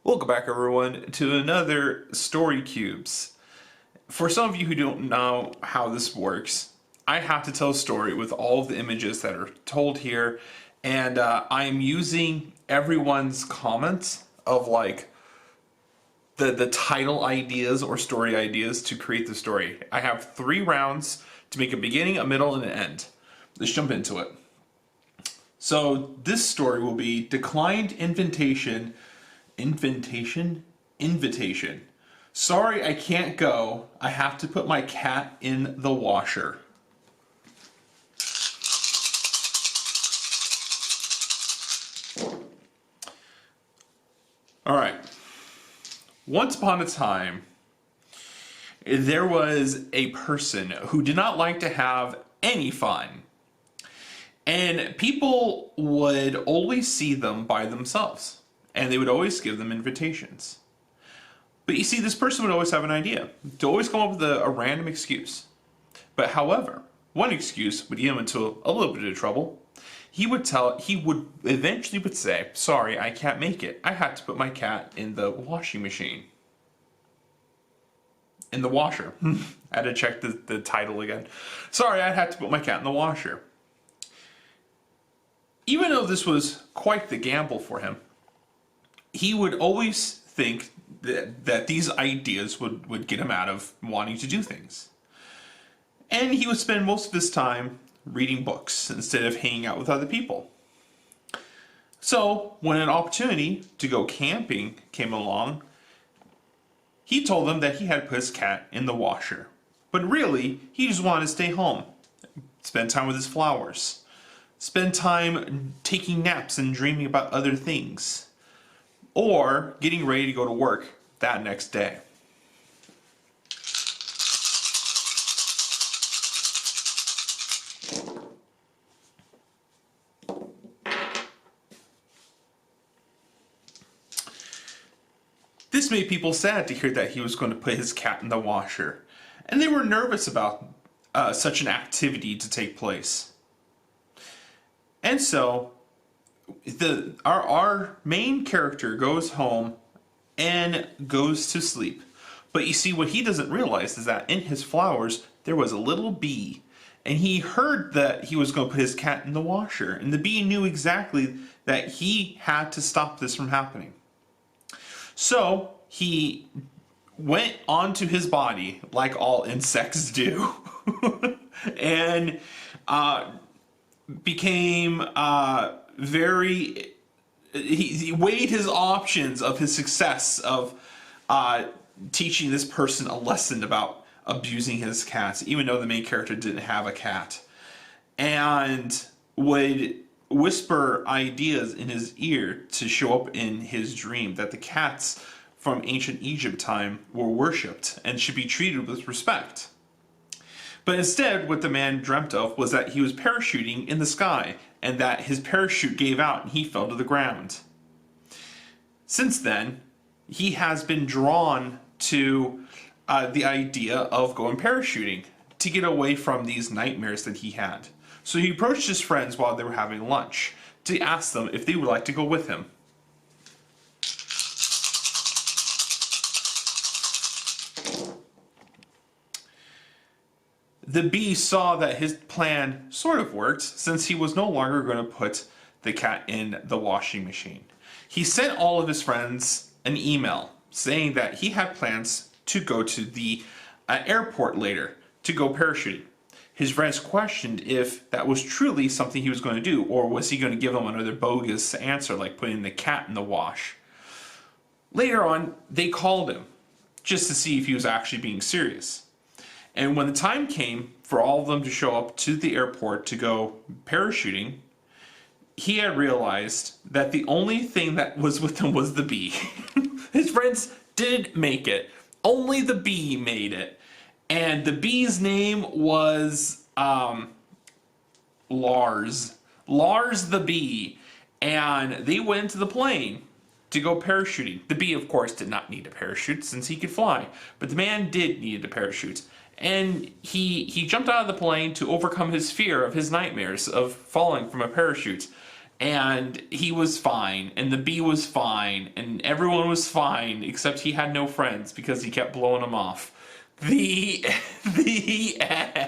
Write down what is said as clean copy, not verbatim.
Welcome back everyone to another Story Cubes. For some of you who don't know how this works, I have to tell a story with all of the images that are told here, and I am using everyone's comments of like the title ideas or story ideas to create the story. I have 3 rounds to make a beginning, a middle, and an end. Let's jump into it. So this story will be Declined Invitation. Invitation. Sorry, I can't go. I have to put my cat in the washer. Alright. Once upon a time, there was a person who did not like to have any fun. And people would always see them by themselves. And they would always give them invitations. But you see, this person would always have an idea, to always come up with a random excuse. But however, one excuse would get him into a little bit of trouble. He would eventually say, sorry, I can't make it. I had to put my cat in the washing machine. In the washer. I had to check the title again. Sorry, I had to put my cat in the washer. Even though this was quite the gamble for him, he would always think that these ideas would get him out of wanting to do things. And he would spend most of his time reading books instead of hanging out with other people. So, when an opportunity to go camping came along, he told them that he had put his cat in the washer. But really, he just wanted to stay home, spend time with his flowers, spend time taking naps and dreaming about other things, or getting ready to go to work that next day. This made people sad to hear that he was going to put his cat in the washer, and they were nervous about such an activity to take place. And so our main character goes home and goes to sleep. But you see, what he doesn't realize is that in his flowers there was a little bee, and he heard that he was going to put his cat in the washer, and the bee knew exactly that he had to stop this from happening. So he went onto his body like all insects do and became he weighed his options of his success of teaching this person a lesson about abusing his cats, even though the main character didn't have a cat, and would whisper ideas in his ear to show up in his dream that the cats from ancient Egypt time were worshipped and should be treated with respect. But instead, what the man dreamt of was that he was parachuting in the sky, and that his parachute gave out and he fell to the ground. Since then, he has been drawn to the idea of going parachuting to get away from these nightmares that he had. So he approached his friends while they were having lunch to ask them if they would like to go with him. The bee saw that his plan sort of worked, since he was no longer going to put the cat in the washing machine. He sent all of his friends an email saying that he had plans to go to the airport later to go parachuting. His friends questioned if that was truly something he was going to do, or was he going to give them another bogus answer like putting the cat in the wash. Later on, they called him just to see if he was actually being serious. And when the time came for all of them to show up to the airport to go parachuting, he had realized that the only thing that was with him was the bee. His friends did make it. Only the bee made it. And the bee's name was Lars. Lars the bee. And they went into the plane to go parachuting. The bee, of course, did not need a parachute since he could fly. But the man did need a parachute. And he jumped out of the plane to overcome his fear of his nightmares of falling from a parachute. and he was fine, and the bee was fine, and everyone was fine, except he had no friends because he kept blowing them off. The end.